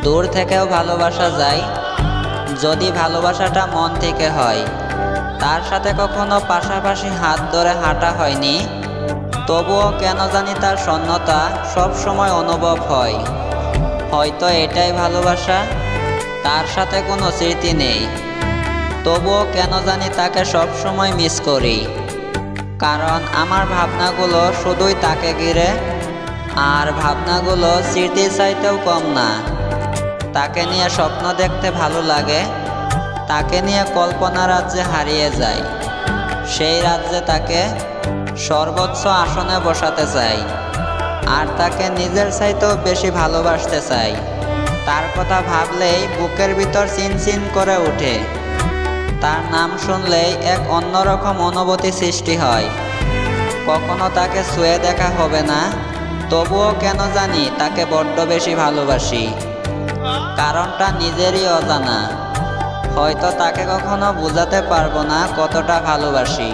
দূর থেকেও ভালোবাসা যায় যদি ভালোবাসাটা মন থেকে হয়। তার সাথে কখনো পাশাপাশি হাত ধরে হাঁটা হয়নি, তবুও কেন জানি তার শূন্যতা সব সময় অনুভব হয়। হয়তো এটাই ভালোবাসা, তার সাথে কোনো স্মৃতি নেই, তবুও কেন জানি তাকে সব সময় মিস করি। কারণ আমার ভাবনাগুলো শুধুই তাকে ঘিরে, আর ভাবনাগুলো স্মৃতির চাইতেও কম না। তাকে নিয়ে স্বপ্ন দেখতে ভালো লাগে, তাকে নিয়ে কল্পনা রাজ্যে হারিয়ে যায়। সেই রাজ্যে তাকে সর্বোচ্চ আসনে বসাতে চাই, আর তাকে নিজের চাইতেও বেশি ভালোবাসতে চাই। তার কথা ভাবলেই বুকের ভিতর চিনচিন করে ওঠে। তার নাম শুনলেই এক অন্যরকম অনুভূতি সৃষ্টি হয়। কখনো তাকে ছুঁয়ে দেখা হবে না, তবুও কেন জানি তাকে বড্ড বেশি ভালোবাসি। কারণটা নিজেরই অজানা, হয়তো তাকে কখনো বোঝাতে পারবো না কতটা ভালোবাসি।